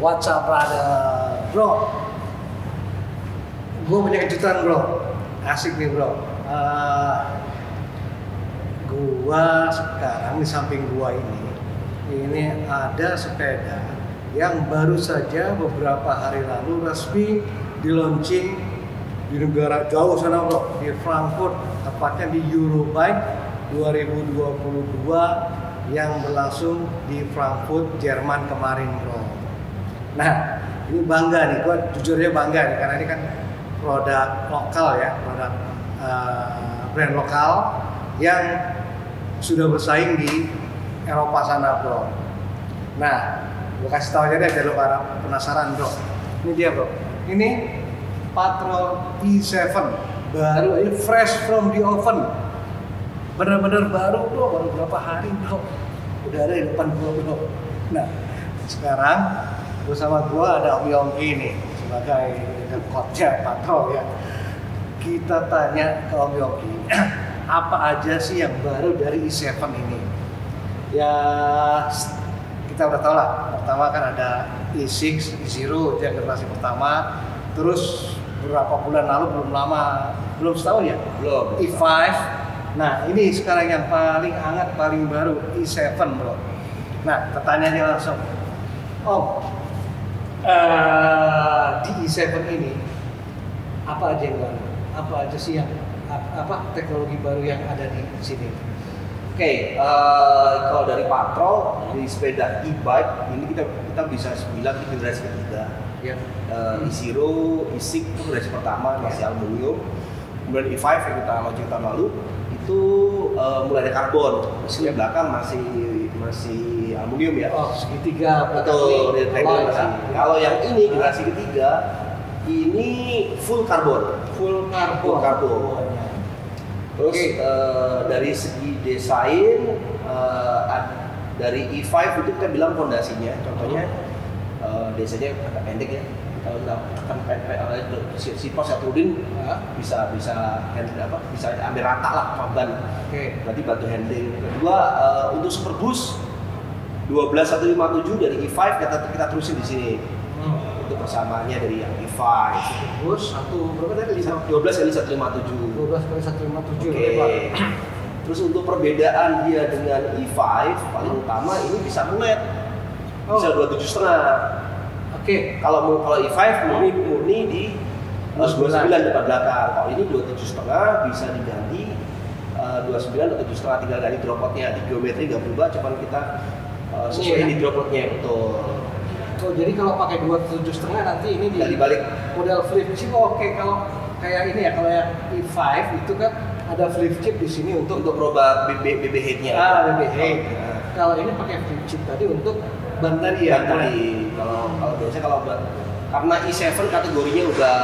What's up brother? Bro, gue punya kejutan bro. Asik nih bro. Gua sekarang di samping gua ini ada sepeda yang baru saja beberapa hari lalu resmi di launching di negara jauh sana bro, di Frankfurt, tepatnya di Eurobike 2022 yang berlangsung di Frankfurt, Jerman kemarin bro. Nah, ini bangga nih, gua jujurnya bangga nih karena ini kan produk lokal ya, produk brand lokal yang sudah bersaing di Eropa sana bro. Nah, gue kasih tau aja deh biar lo para penasaran bro. Ini dia bro. Ini Patrol E7 baru aja fresh from the oven. Bener-bener baru bro, baru berapa hari bro. Udah ada di depan gue bro. Nah, sekarang bersama gue ada Om Yongki nih sebagai coachnya Patrol ya. Kita tanya ke Om Yongki, apa aja sih yang baru dari E7 ini? Ya kita udah tahu lah, pertama kan ada E6, E0 yang generasi pertama, terus beberapa bulan lalu belum setahun ya? Belum. E5. Nah ini sekarang yang paling hangat, paling baru E7 bro. Nah pertanyaannya langsung, Om, di E7 ini apa aja yang baru? Apa aja sih yang teknologi baru yang ada di sini? Oke, kalau dari Patrol di sepeda e-bike ini kita bisa bilang di generasi ketiga. Ya. E0, E6 itu generasi pertama masih aluminium. Kemudian E5 yang kita launching tahun lalu itu mulai ada karbon. Mesin belakang masih aluminium ya. Oh, segitiga. Betul. Kalau yang ini generasi ketiga ini full karbon. Terus dari segi desain dari E5 itu kita bilang fondasinya, contohnya desainnya agak pendek ya. Kalau kita tekan si pos Trudin bisa ambil rata lah ban. Berarti bantu handling. Kedua untuk Superboost 12157 dari E5 kita terusin di sini. Itu persamaannya dari yang E5. Terus berapa tadi? 12 kali 157. 12 kali 157. Oke. Terus untuk perbedaan dia dengan E5 paling utama ini bisa mulet. Bisa 27,5. Oke. Kalau E5 murni di 29 depan belakang. Kalau ini 27,5 bisa diganti 29 atau 27,5 tinggal ganti dropotnya. Di geometri nggak berubah, cuman kita sesuai di dropotnya betul. Oh, jadi kalau pakai 27,5 nanti ini dibalik model flip chip. Oke, kalau kayak ini ya, kalau yang E5 itu kan ada flip chip di sini untuk merubah BB head-nya. BB head. Kalau ini pakai flip chip tadi untuk ban tadi ya. Kalau biasanya karena E7 kategorinya udah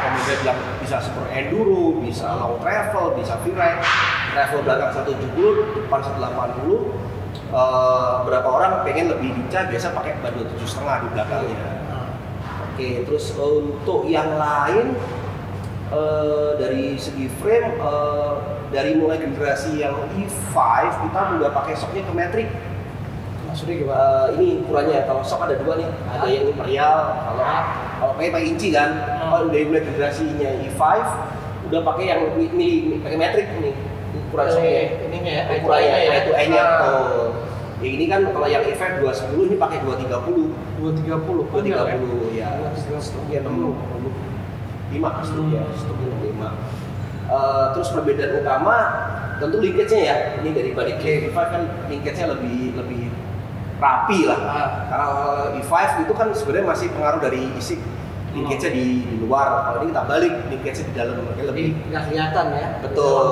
kemudian bilang bisa super enduro, bisa long travel, bisa freeride. Travel belakang 170, depan 180. Berapa orang pengen lebih lincah biasa pakai ban 27,5 di belakangnya. Oke, terus untuk yang lain dari segi frame dari mulai generasi yang E5 kita udah pakai shocknya ke metric. Maksudnya gimana? Ini ukurannya, kalau shock ada dua nih, ada yang imperial, kalau pakai inci kan. Kalau dari mulai generasinya E5 udah pakai yang pakai metric nih. Ukuran shocknya, ukurannya itu E-nya tuh. Ya ini kan kalau yang E5 210 ini pakai 230 ya. 5. Terus perbedaan utama tentu linkage-nya ya. Ini dari body kit E5 kan linkage-nya lebih rapi lah. Karena E5 itu kan sebenarnya masih pengaruh dari isi linkage-nya di luar. Kalau ini kita balik linkage-nya di dalam, makanya lebih nggak kelihatan ya. Betul.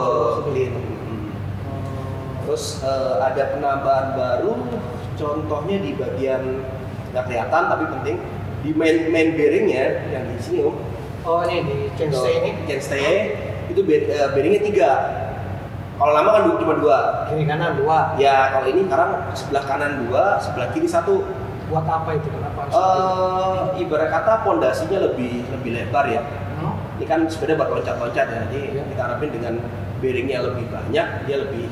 Terus ada penambahan baru, contohnya di bagian nggak kelihatan tapi penting di main bearingnya yang di sini Om. Oh ini di chainstay itu bearingnya 3. Kalau lama kan cuma 2. Kiri kanan 2. Ya kalau ini sekarang sebelah kanan 2, sebelah kiri 1. Buat apa itu? Kenapa? Ibarat kata pondasinya lebih lebar ya. Ini kan sepeda buat loncat-loncat ya, jadi kita harapin dengan bearingnya lebih banyak, dia lebih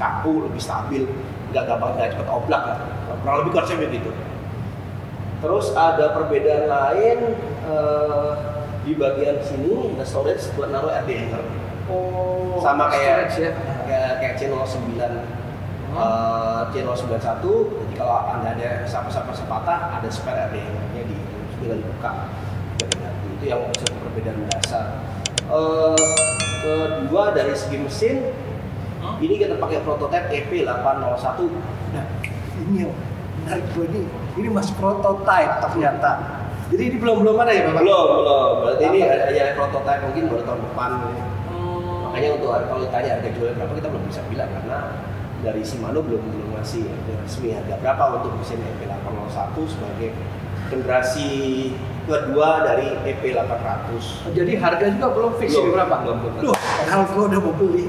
kaku, lebih stabil, nggak gampang nggak cepat oblak lah. Kurang lebih konsepnya gitu. Terus ada perbedaan lain di bagian sini ada storage buat naruh RD hanger. Oh, Sama kayak storage ya. kayak C09 C091. Jadi kalau Anda ada sapa-sapa sepatah, ada spare RD hangernya di tinggal dibuka. Itu yang maksud perbedaan dasar. Kedua dari segi mesin, ini kita pakai prototipe EP801. Nah, ini yang menarik gue nih. Ini masih prototipe ternyata. Jadi ini belum ada ya Bapak? Belum. Berarti ini ya prototipe mungkin baru tahun depan. Makanya untuk kalau ditanya harga jualnya berapa kita belum bisa bilang karena dari Shimano belum ngasih resmi harga berapa untuk mesin EP801 sebagai generasi kedua dari EP800. Jadi harga juga belum fix ini berapa? Belum. Duh, kalau gue udah mau beli.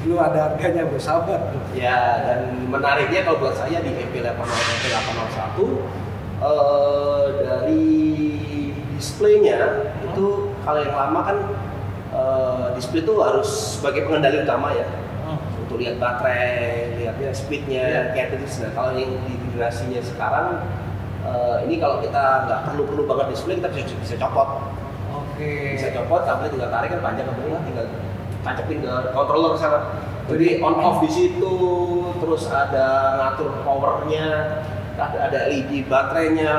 Belum ada harganya, bersabar. Ya, dan menariknya kalau buat saya di EP801 dari displaynya itu kalau yang lama kan display itu harus sebagai pengendali utama ya. Untuk lihat baterai, lihatnya speednya, cadence. Nah, kalau yang di generasinya sekarang ini kalau kita nggak perlu banget display, kita bisa copot. Oke. Bisa copot, kabelnya tinggal tarik kan panjang kabelnya, tinggal tancapin ke controller ke sana. Jadi on off di situ, terus ada ngatur powernya, ada LED baterainya,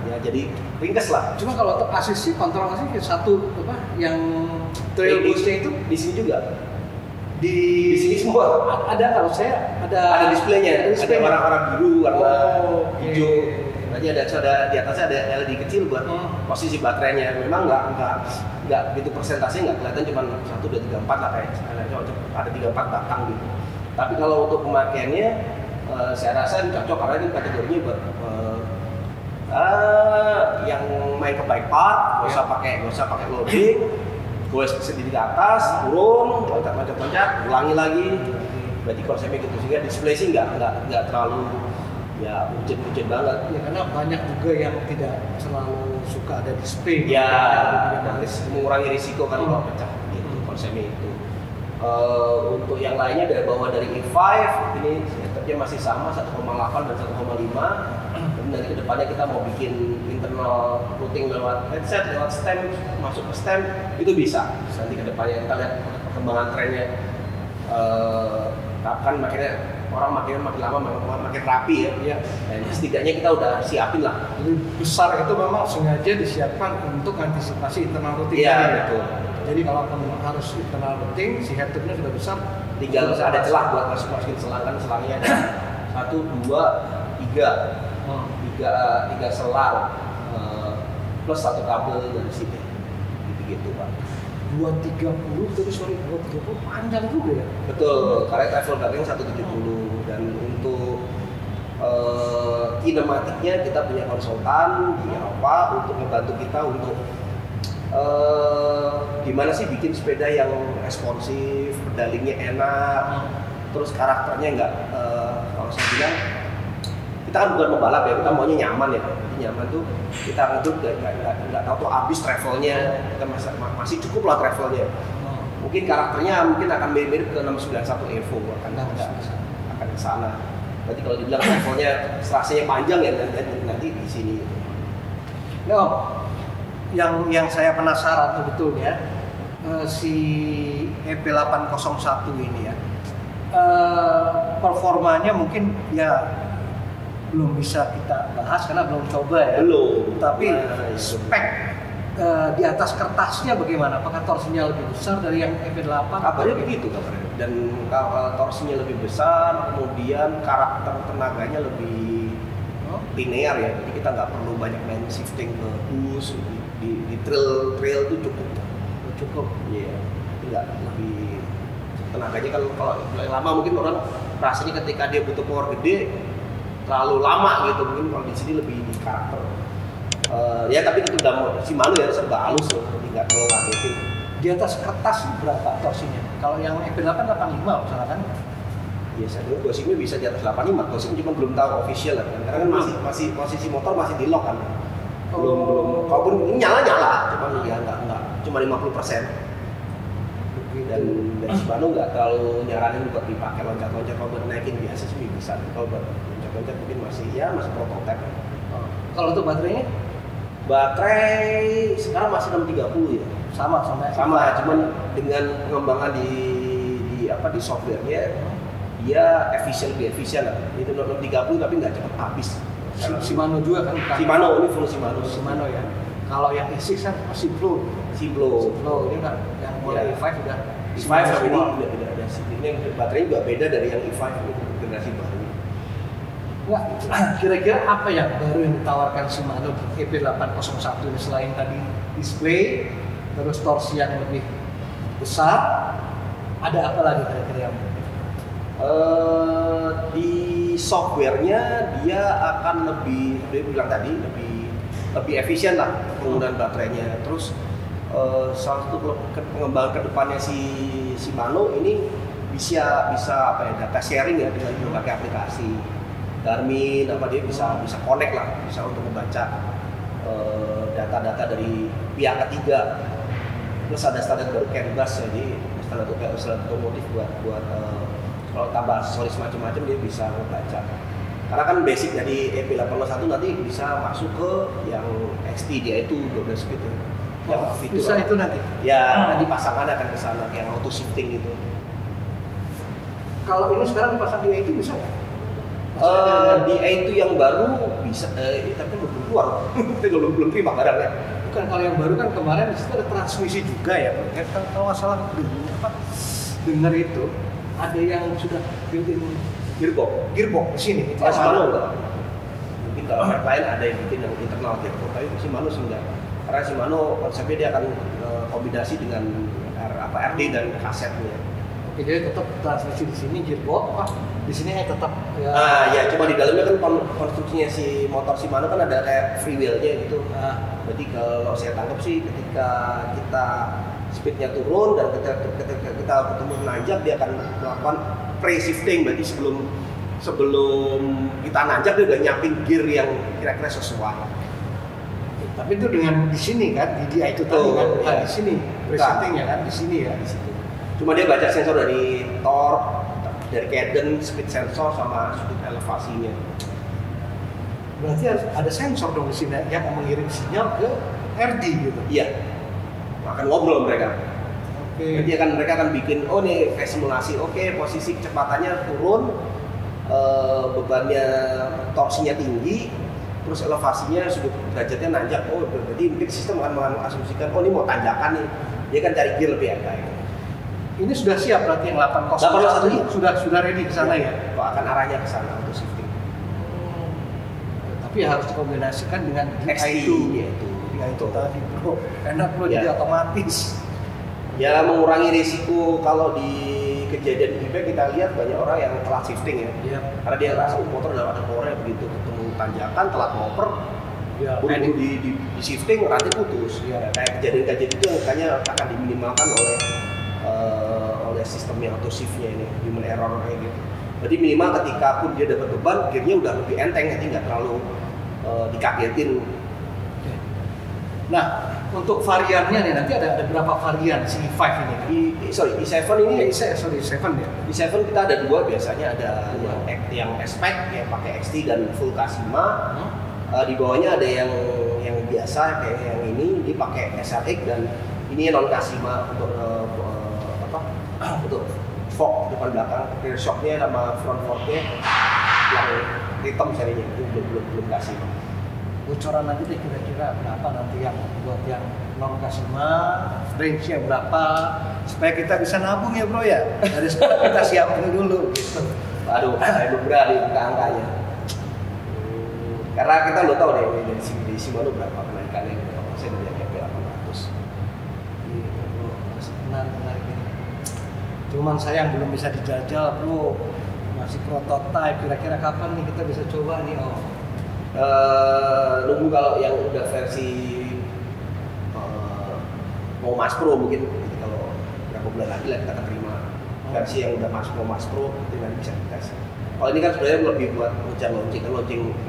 ya jadi ringkes lah. Cuma kalau untuk ASIS sih kontrol ASIS satu apa yang trail boost-nya itu di sini juga. Di sini semua ada. Kalau saya ada displaynya, ada warna biru, warna hijau. Okay. Nanti ada di atasnya ada LED kecil buat posisi baterainya. Memang nggak gitu persentasenya nggak kelihatan, cuma 1, 2, 3, 4 lah kayak ada 3, 4 batang gitu. Tapi kalau untuk pemakaiannya saya rasa ini cocok karena ini kategorinya buat yang main ke bike park, nggak usah pakai loading. Gue sendiri ke atas, turun, loncat, ulangi lagi. Berarti konsepnya gitu, sehingga display sih nggak terlalu ya ujen banget. Ya karena banyak juga yang tidak selalu suka ada display. Ya, mengurangi risiko kan kalau pecah. Gitu konsepnya itu. Untuk yang lainnya bawa dari E5, ini setupnya masih sama 1,8 dan 1,5. Nanti ke depannya kita mau bikin internal routing lewat headset, lewat stem, masuk ke stem, itu bisa. Nanti ke depannya kita lihat perkembangan trennya. Kan orang makin lama makin rapi ya. Dan setidaknya kita udah siapin lah. Jadi besar itu memang sengaja disiapkan untuk antisipasi internal routing. Iya, betul. Jadi kalau harus internal routing, si headtubnya sudah besar, tinggal ada celah buat masukin selang, kan selangnya ada 1, 2, 3. 3 selang plus 1 kabel dari sini gitu Pak. 230 panjang juga ya. Betul, karena travel guarding 170 dan untuk kinematiknya kita punya konsultan di Eropa untuk membantu kita untuk gimana sih bikin sepeda yang responsif, pedalingnya enak, terus karakternya nggak kalau saya bilang kita kan bukan pembalap ya, kita maunya nyaman ya. Nyaman tuh kita ngedut nggak tahu tuh habis travelnya, kita masih cukup lah travelnya. Mungkin karakternya akan mirip ke 691 Evo akan ke sana. Berarti kalau dibilang travelnya serasanya panjang ya nanti di sini. Ya, yang saya penasaran sebetulnya si EP801 ini ya, performanya mungkin ya belum bisa kita bahas karena belum coba ya. Belum. Tapi spek di atas kertasnya bagaimana? Apakah torsinya lebih besar dari yang EP8? Kabarnya begitu kabarnya. Dan torsinya lebih besar, kemudian karakter tenaganya lebih linear ya. Jadi kita nggak perlu banyak main shifting ke bus di trail itu cukup. Iya. Nggak lebih tenaganya kalau lama mungkin orang rasanya ketika dia butuh power gede terlalu lama gitu, mungkin kalau di sini lebih di karakter. Ya tapi itu udah Shimano ya serba halus loh, jadi nggak perlu ngagetin. Di atas kertas berapa torsinya? Kalau yang EP8 85 misalkan? Biasanya gosipnya bisa di atas 85, gosip cuma belum tahu official lah kan, karena kan masih posisi motor masih di lock kan. Belum. Kalaupun ini nyala, cuma ya nggak cuma 50%. Dan Shimano nggak terlalu nyaranin buat dipakai loncat-loncat, kalau buat naikin biasa sih bisa. Kalau buat loncat-loncat mungkin masih prototipe. Kalau untuk baterainya? Baterai sekarang masih 630 ya. Sama, Cuman dengan pengembangan di softwarenya dia lebih efisien lah. Itu 630 tapi nggak cepat habis. Shimano juga kan? Shimano, ini full Shimano. Shimano ya. Kalau yang E6 kan Simplo. Ini kan yang mulai E5 udah. E5 ini udah ada ini baterainya juga beda dari yang E5 ini generasi baru. Wah, kira-kira apa yang baru yang ditawarkan Shimano di EP801 ini selain tadi display, terus torsi yang lebih besar, ada apa lagi kira-kira yang di softwarenya dia akan lebih bilang tadi lebih efisien lah penggunaan baterainya. Terus salah satu pengembangan kedepannya si Shimano ini bisa apa ya, data sharing ya dengan berbagai aplikasi Garmin dia bisa connect lah, bisa untuk membaca data-data dari pihak ketiga. Terus ada standar baru CAN bus, jadi standar otomotif buat kalau tambah aksesoris macam-macam dia bisa membaca. Karena kan basic dari EP801 nanti bisa masuk ke yang XT, dia itu 12 speed ya. Yang fitur bisa itu nanti? Ya, nanti pasangannya akan ke sana yang auto shifting itu. Kalau ini sekarang dipasang di A2 bisa nggak? Di A2 yang baru bisa, tapi belum keluar. belum terima barangnya. Bukan, kalau yang baru kan kemarin di situ ada transmisi juga ya, Pak. Kalau nggak salah dengar itu ada yang sudah built-in gearbox di sini. Itu Shimano enggak. Mungkin kalau merek lain ada yang bikin yang internal gearbox, tapi Shimano sih enggak. Karena Shimano konsepnya dia akan kombinasi dengan RD dan kasetnya. Oke, jadi tetap transmisi di sini gearbox, di sini tetap ya. Ya cuma di dalamnya kan konstruksinya si motor Shimano kan ada kayak free wheel-nya gitu. Berarti kalau saya tangkap sih ketika kita speednya turun dan ketika kita ketemu nanjak dia akan melakukan pre-shifting, berarti sebelum kita nanjak dia udah nyiapin gear yang kira-kira sesuai. Tapi itu dengan di sini kan, di itu tadi kan, bukan di sini pre-shiftingnya kan di sini ya. Di situ. Cuma dia baca sensor dari torque, dari cadence, speed sensor sama speed elevasinya. Berarti harus ada sensor dong di sini yang mengirim sinyal ke RD gitu. Iya. Akan ngobrol mereka. Oke. Jadi mereka akan bikin nih kayak simulasi. Oke, posisi kecepatannya turun, bebannya torsinya tinggi, terus elevasinya sudut derajatnya nanjak. Oh, berarti mungkin sistem akan mengasumsikan ini mau tanjakan nih. Dia kan cari gear lebih enteng. Ini sudah siap berarti yang 801 sudah ready ke sana ya? Kok akan arahnya ke sana untuk shifting. Tapi harus dikombinasikan dengan XT itu. Ya itu tadi bro, enak bro ya. Jadi otomatis. Ya mengurangi risiko kalau di kejadian event kita lihat banyak orang yang telat shifting ya. Iya. Karena dia rasa motor udah ada powernya, begitu ketemu tanjakan telat ngoper, ya, buru di shifting rantai putus. Ya. Kayak kejadian-kejadian itu makanya akan diminimalkan oleh sistem yang auto shiftnya ini, human error kayak gitu. Jadi minimal ketika pun dia dapat beban, gearnya udah lebih enteng, jadi nggak terlalu dikagetin. Nah, untuk variannya nih nanti ada berapa varian si E5 ini? E7 ini E7 ya. E7 kita ada dua biasanya, ada yang S-Pack yang pakai XT dan full K5. Di bawahnya ada yang biasa kayak yang ini dipakai SRX dan ini non K5 untuk fork depan belakang, rear shocknya sama front forknya yang hitam serinya itu belum K5. Bocoran nanti deh kira-kira berapa nanti yang buat yang non K5, range-nya berapa supaya kita bisa nabung ya bro ya. Dari sekarang kita siapin dulu gitu. Aduh, saya belum berani buka angkanya. Karena kita udah tahu deh dari Shimano berapa kenaikannya, berapa persen dari EP800. Gitu bro, menarik ini. Cuman sayang belum bisa dijajal bro, masih prototype. Kira-kira kapan nih kita bisa coba nih nunggu kalau yang udah versi mau Mas Pro mungkin kalau berapa bulan lagi lah kita akan terima versi yang udah Mas Pro dengan bisa dites. Kalau ini kan sebenarnya lebih buat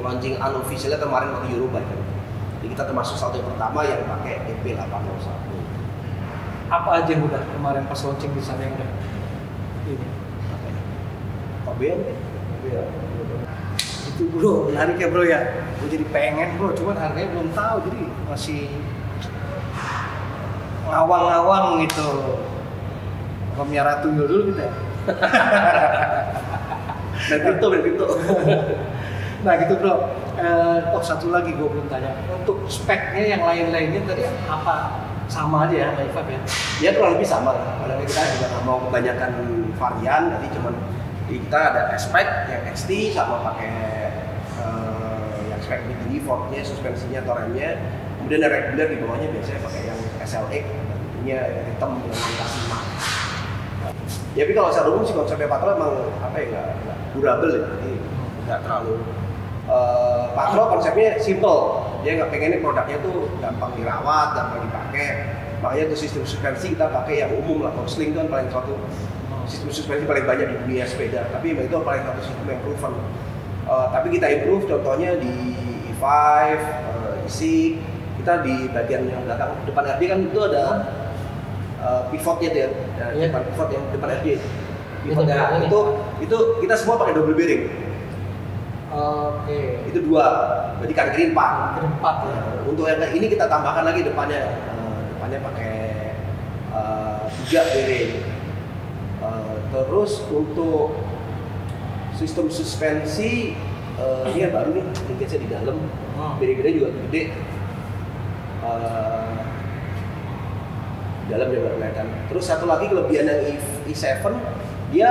launching unofficialnya kemarin waktu Eurobike kan. Jadi kita termasuk satu yang pertama yang pakai EP801. Apa aja yang udah kemarin pas launching di sana yang udah ini? Kobean? Itu Itu bro, menarik ya bro ya. Gue jadi pengen bro, cuman harganya belum tahu, jadi masih ngawang-ngawang gitu. Miara tuyul dulu kita. Main kripto. Nah gitu bro. Oh satu lagi gue belum tanya. Untuk speknya yang lain-lainnya tadi apa? Sama aja ya, i5 ya? Ya kurang lebih sama. Karena kita juga nggak mau kebanyakan varian, jadi cuman kita ada spek yang XT sama pakai yang spek lebih tinggi, forknya, suspensinya, atau remnya. Kemudian ada regular di bawahnya biasanya pakai yang SLX, tentunya hitam dengan orientasi mat. Ya, tapi kalau secara umum sih konsepnya Patrol emang apa ya, nggak durable ya, jadi nggak terlalu. Patrol konsepnya simple, dia nggak pengennya produknya tuh gampang dirawat, gampang dipakai. Makanya untuk sistem suspensi kita pakai yang umum lah, Sling itu kan paling satu sistem suspensi paling banyak di dunia sepeda, tapi itu paling satu sistem yang proven. Tapi kita improve, contohnya di E5, E6, kita di bagian yang belakang depan RD kan itu ada pivotnya tuh ya, depan pivot yang depan RD. Pivotnya itu kita semua pakai double bearing. Oke. Itu 2, berarti kanan kiri 4. Ya. Untuk yang ini kita tambahkan lagi depannya pakai 3 bearing. Terus untuk sistem suspensi ini yang baru nih, linkage di dalam, bearing-bearing juga gede. Dalam dia baru kelihatan. Terus satu lagi kelebihan yang E7, dia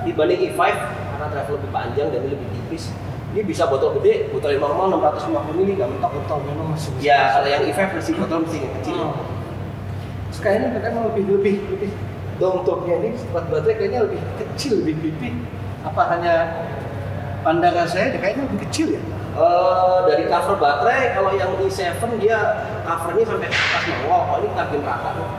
dibanding E5 karena travel lebih panjang dan lebih tipis. Ini bisa botol gede, botol yang normal 650 ml nggak mentok. Botol memang masih. Ya kalau yang E5 versi botol mesti yang kecil. Terus kayaknya memang lebih dompetnya ini buat baterai kayaknya lebih kecil, lebih pipih. Apa hanya pandangan saya kayaknya lebih kecil ya? Dari cover baterai, kalau yang E7 dia covernya sampai ke atas bawah, kalau ini karbon rata tuh.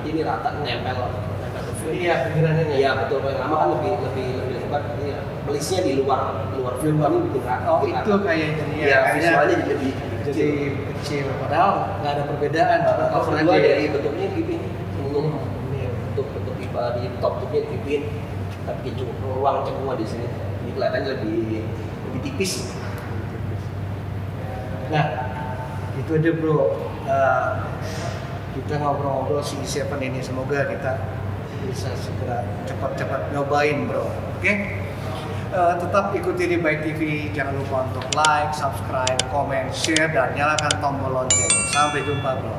Ini rata nempel ke film. Iya, pinggirannya. Iya betul, kalau yang lama kan lebih lebar. Iya, melisnya di luar film ini bikin rata. Oh itu kayaknya. Iya, visualnya lebih kecil. Padahal nggak ada perbedaan. Cover dua dari bentuknya dipin, bentuk pipa di top tubnya dipin, tapi ruang cengkungan di sini. Ini kelihatannya lebih tipis. Nah, itu aja bro. Kita ngobrol-ngobrol si E7 ini, semoga kita bisa segera cepat-cepat nyobain bro. Oke? Tetap ikuti di Bike TV. Jangan lupa untuk like, subscribe, comment, share, dan nyalakan tombol lonceng. Sampai jumpa bro.